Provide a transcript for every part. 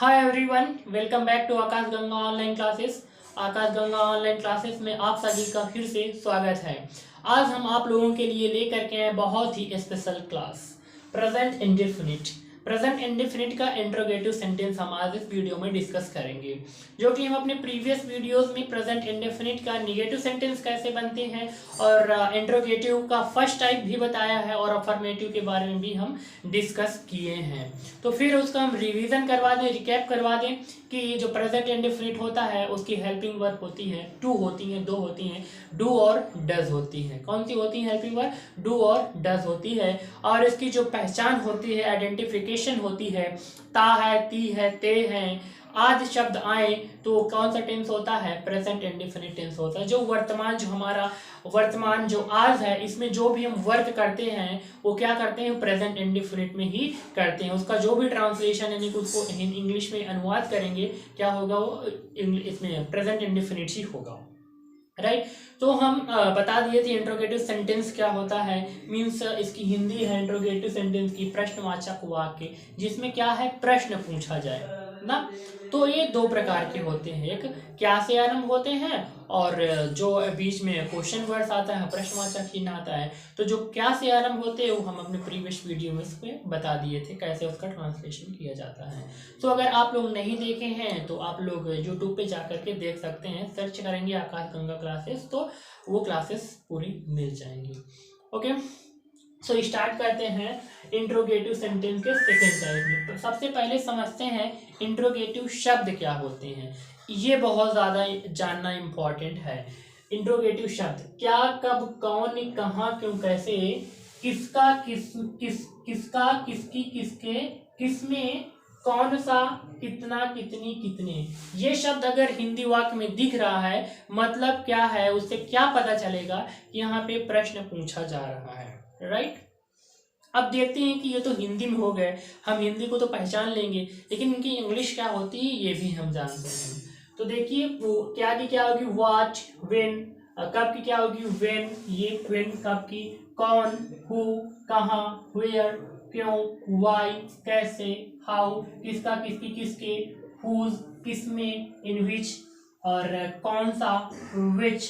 Hi everyone, welcome back to Akash Ganga online classes. Akash Ganga online classes में आप सभी का फिर से स्वागत है। आज हम आप लोगों के लिए लेकर के आए बहुत ही special class present indefinite. Present indefinite का इंट्रोगेटिव सेंटेंस हम आज इस वीडियो में डिस्कस करेंगे, जो कि हम अपने प्रीवियस वीडियोस में प्रेजेंट इंडेफिनिट का निगेटिव सेंटेंस कैसे बनते हैं और इंट्रोगेटिव का फर्स्ट टाइप भी बताया है और अफर्मेटिव के बारे में भी हम डिस्कस किए हैं। तो फिर उसका हम रिवीजन करवा दें, रिकैप करवा दें कि जो प्रेजेंट इंडेफिनिट होता है उसकी हेल्पिंग वर्ब होती है, टू होती हैं, दो होती हैं, डू और डज होती हैं। कौन सी होती है हेल्पिंग वर्ब? डू और डज होती है। और इसकी जो पहचान होती है, आइडेंटिफिकेशन होती है, ता है, ती है, ते हैं, आज शब्द आए तो कौन सा टेंस होता है? प्रेजेंट इंडेफिनिट टेंस होता है। जो वर्तमान, जो हमारा वर्तमान जो आज है, इसमें जो भी हम वर्क करते हैं वो क्या करते हैं? प्रेजेंट इंडेफिनिट में ही करते हैं। उसका जो भी ट्रांसलेशन यानी कि उसको इंग्लिश में अनुवाद करेंगे, क्या होगा? वो इसमें प्रेजेंट इंडेफिनिट ही होगा, राइट। तो हम बता दिए थे इंट्रोगेटिव सेंटेंस क्या होता है। मीन्स इसकी हिंदी है इंट्रोगेटिव सेंटेंस की प्रश्नवाचक वाक्य, जिसमें क्या है? प्रश्न पूछा जाए ना। तो ये दो प्रकार के होते हैं, एक क्या से आरंभ होते हैं और जो बीच में क्वेश्चन वर्ड्स आता है, प्रश्नवाचक चिन्ह आता है। तो जो क्या से आरंभ होते हैं वो हम अपने प्रीवियस वीडियो में इसमें बता दिए थे कैसे उसका ट्रांसलेशन किया जाता है। तो अगर आप लोग नहीं देखे हैं तो आप लोग यूट्यूब पे जा करके देख सकते हैं, सर्च करेंगे आकाश गंगा क्लासेस तो वो क्लासेस पूरी मिल जाएंगी। ओके, सो स्टार्ट करते हैं इंट्रोगेटिव सेंटेंस के सेकेंड टाइप में। तो सबसे पहले समझते हैं इंट्रोगेटिव शब्द क्या होते हैं। ये बहुत ज़्यादा जानना इम्पोर्टेंट है। इंट्रोगेटिव शब्द क्या, कब, कौन, कहाँ, क्यों, कैसे, किसका, किसका, किसकी, किसके, किसमें, कौन सा, कितना, कितनी, कितने। ये शब्द अगर हिंदी वाक्य में दिख रहा है, मतलब क्या है? उससे क्या पता चलेगा कि यहाँ पे प्रश्न पूछा जा रहा है, राइट। अब देखते हैं कि ये तो हिंदी में हो गए, हम हिंदी को तो पहचान लेंगे, लेकिन इनकी इंग्लिश क्या होती है ये भी हम जानते हैं। तो देखिए वो क्या की क्या होगी? What, when. कब की क्या होगी? व्हेन। ये व्हेन कब की। कौन, हु, कहाँ, वेयर, क्यों, व्हाई, कैसे, हाउ, किसका, किसकी, किसके, हुज, किसमें, इन विच, और कौन सा, विच,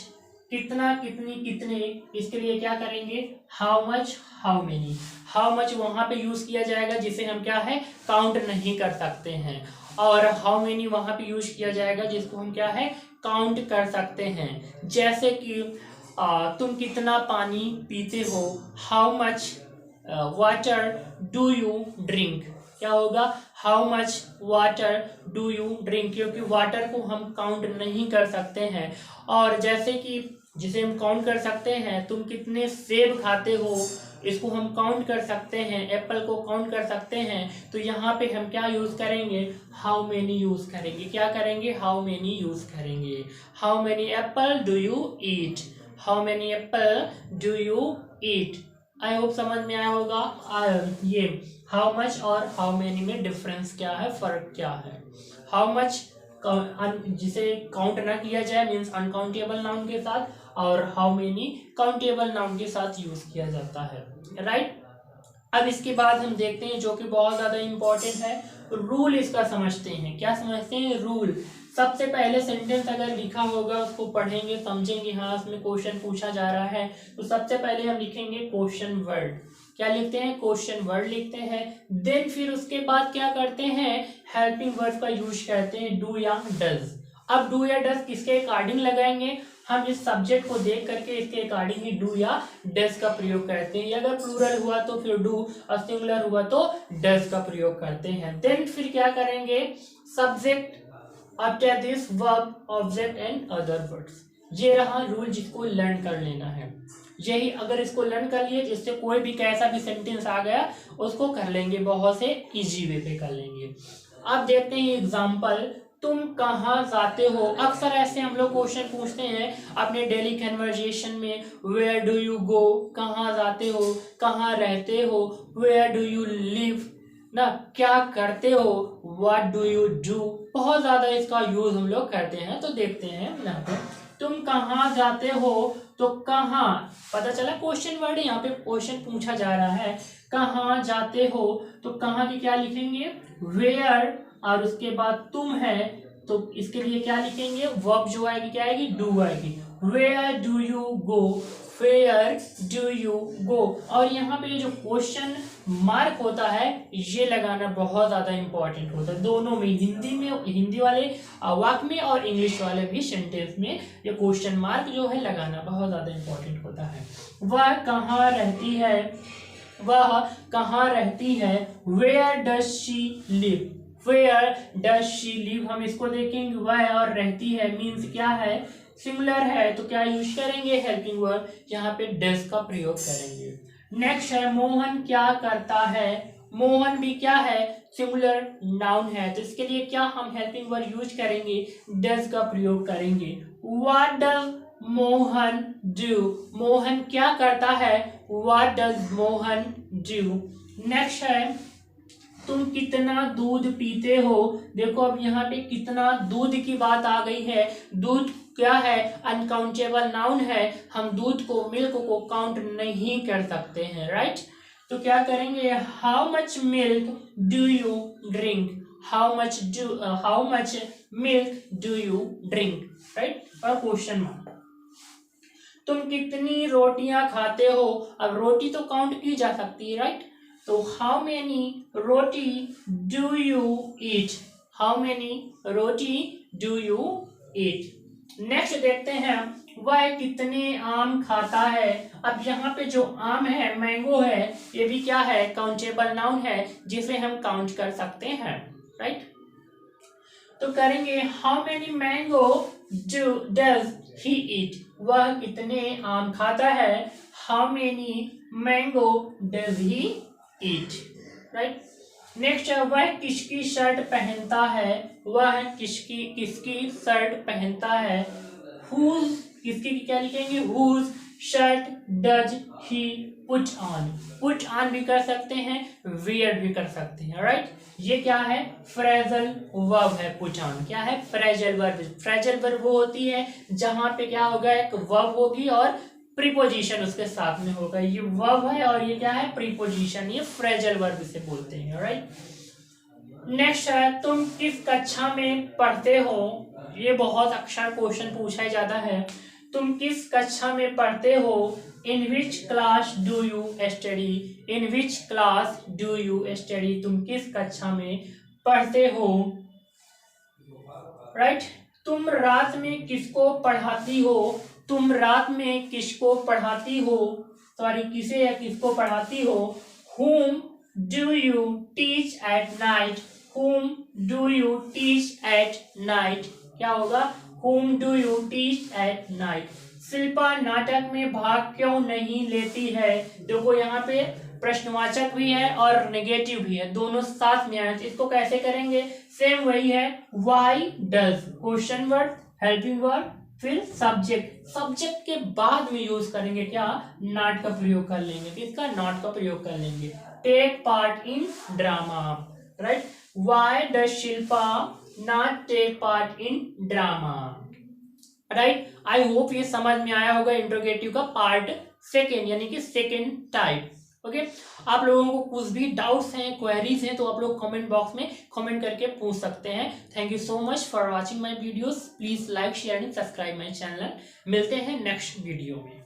कितना, कितनी, कितने। इसके लिए क्या करेंगे? How much, how many. How much वहां पे यूज किया जाएगा जिसे हम क्या है? काउंट नहीं कर सकते हैं। और हाउ मेनी वहां पे यूज किया जाएगा जिसको हम क्या है? काउंट कर सकते हैं। जैसे कि तुम कितना पानी पीते हो? How much water do you drink. क्या होगा? How much water do you drink, क्योंकि वाटर को हम काउंट नहीं कर सकते हैं। और जैसे कि जिसे हम काउंट कर सकते हैं, तुम कितने सेब खाते हो, इसको हम काउंट कर सकते हैं। एप्पल को काउंट कर सकते हैं। तो यहाँ पे हम क्या यूज करेंगे? हाउ मेनी यूज करेंगे। क्या करेंगे? हाउ मेनी यूज करेंगे। How many Apple do you eat. How many Apple do you eat. I hope समझ में आया होगा। ये हाउ मच और हाउ मेनी में डिफरेंस क्या है, फर्क क्या है। हाउ मच जिसे काउंट ना किया जाए, मीन्स अनकाउंटेबल नाउन के साथ, और हाउ मेनी काउंटेबल नाउन के साथ यूज किया जाता है, राइट। अब इसके बाद हम देखते हैं जो कि बहुत ज्यादा इंपॉर्टेंट है, रूल इसका समझते हैं। क्या समझते हैं? रूल। सबसे पहले सेंटेंस अगर लिखा होगा उसको पढ़ेंगे, समझेंगे, हाँ इसमें क्वेश्चन पूछा जा रहा है, तो सबसे पहले हम लिखेंगे क्वेश्चन वर्ड। क्या लिखते हैं? क्वेश्चन वर्ड लिखते हैं। देन फिर उसके बाद क्या करते हैं? हेल्पिंग वर्ड का यूज करते हैं, डू या डज। अब डू या डज किसके अकॉर्डिंग लगाएंगे? हम इस सब्जेक्ट को देख करके इसके अकॉर्डिंग ही डू या डज का प्रयोग करते हैं। अगर प्लूरल हुआ तो फिर डू, और सिंगुलर हुआ तो डज का प्रयोग करते हैं। देन फिर क्या करेंगे? Subject, after this verb, object and other words. ये रहा रूल जिसको लर्न कर लेना है। यही अगर इसको लर्न कर लिए, जिससे कोई भी कैसा भी सेंटेंस आ गया उसको कर लेंगे, बहुत से इजी वे पे कर लेंगे। अब देखते हैं एग्जाम्पल। तुम कहाँ जाते हो? अक्सर ऐसे हम लोग क्वेश्चन पूछते हैं अपने डेली कन्वर्जेशन में, वेयर डू यू गो, कहाँ जाते हो, कहाँ रहते हो, वेयर डू यू लिव ना, क्या करते हो, व्हाट डू यू डू। बहुत ज्यादा इसका यूज हम लोग करते हैं। तो देखते हैं यहाँ पे, तुम कहाँ जाते हो, तो कहाँ, पता चला क्वेश्चन वर्ड है, यहाँ पे क्वेश्चन पूछा जा रहा है। कहाँ जाते हो, तो कहाँ की क्या लिखेंगे? वेयर और उसके बाद तुम है, तो इसके लिए क्या लिखेंगे, वर्ब जो आएगी क्या आएगी, डू आएगी। Where do you go, where do you go. और यहाँ पे जो क्वेश्चन मार्क होता है ये लगाना बहुत ज्यादा इंपॉर्टेंट होता है, दोनों में, हिंदी वाले वाक्य में और इंग्लिश वाले भी सेंटेंस में ये क्वेश्चन मार्क जो है लगाना बहुत ज्यादा इंपॉर्टेंट होता है। वह कहाँ रहती है, वह कहाँ रहती है, where does she live, where does she live. हम इसको देखेंगे, वह और रहती है मीन्स क्या है, सिंगुलर है, तो क्या यूज करेंगे, हेल्पिंग वर्ब, यहाँ पे डज का प्रयोग करेंगे। नेक्स्ट है मोहन क्या करता है, मोहन भी क्या है, सिंगुलर नाउन है, तो इसके लिए क्या हम हेल्पिंग वर्ब यूज करेंगे, डज का प्रयोग करेंगे। What does Mohan do, Mohan क्या करता है, what does Mohan do. Next है तुम कितना दूध पीते हो, देखो अब यहाँ पे कितना दूध की बात आ गई है, दूध क्या है, अनकाउंटेबल नाउन है, हम दूध को, मिल्क को काउंट नहीं कर सकते हैं, राइट। तो क्या करेंगे, how much milk do you drink, how much milk do you drink, right, और क्वेश्चन मार्क। तुम कितनी रोटियां खाते हो, अब रोटी तो काउंट की जा सकती है, राइट, तो how many roti do you eat, how many roti do you eat. Next देखते हैं, वह कितने आम खाता है। अब यहाँ पे जो आम है, मैंगो है, ये भी क्या है, काउंटेबल नाउन है, जिसे हम काउंट कर सकते हैं, राइट। तो करेंगे how many mango does he eat, वह कितने आम खाता है, how many mango does he eat, right. Next है वह किसकी शर्ट पहनता है, वह किसकी शर्ट पहनता है, हुज, किसकी क्या लिखेंगे, whose shirt does he put on भी कर सकते हैं, वियर भी कर सकते हैं, राइट। ये क्या है, फ्रेजल वर्ब है, पुट ऑन क्या है, फ्रेजल वर्ब। फ्रेजल वर्ब वो होती है जहां पे क्या होगा, एक वर्ब होगी और प्रीपोजिशन उसके साथ में होगा, ये वर्ब है और ये क्या है, प्रीपोजिशन, ये फ्रेजल वर्ब इसे बोलते हैं, राइट। नेक्स्ट है तुम किस कक्षा में पढ़ते हो, ये बहुत अक्सर क्वेश्चन पूछा जाता है, तुम किस कक्षा में पढ़ते हो, in which class do you study, in which class do you study, तुम किस कक्षा में पढ़ते हो, राइट। तुम रात में किसको पढ़ाती हो, तुम रात में किसको पढ़ाती हो, सॉरी किसे या किसको पढ़ाती हो, whom do you teach at night, whom do you teach at night, क्या होगा, whom do you teach at night। Shilpa नाटक में भाग क्यों नहीं लेती है, देखो यहाँ पे प्रश्नवाचक भी है और नेगेटिव भी है, दोनों साथ में आए, इसको कैसे करेंगे, सेम वही है, why does, question word, helping word, फिर सब्जेक्ट के बाद में यूज करेंगे क्या, नॉट का प्रयोग कर लेंगे, किसका, नॉट का प्रयोग कर लेंगे। Take part in drama, right, why does Shilpa not take part in drama, right. I hope ये समझ में आया होगा इंट्रोगेटिव का पार्ट सेकेंड, यानी कि सेकेंड टाइप, ओके। आप लोगों को कुछ भी डाउट्स हैं, क्वेरीज हैं, तो आप लोग कमेंट बॉक्स में कमेंट करके पूछ सकते हैं। Thank you so much for watching my videos, please like share and subscribe my channel. मिलते हैं नेक्स्ट वीडियो में।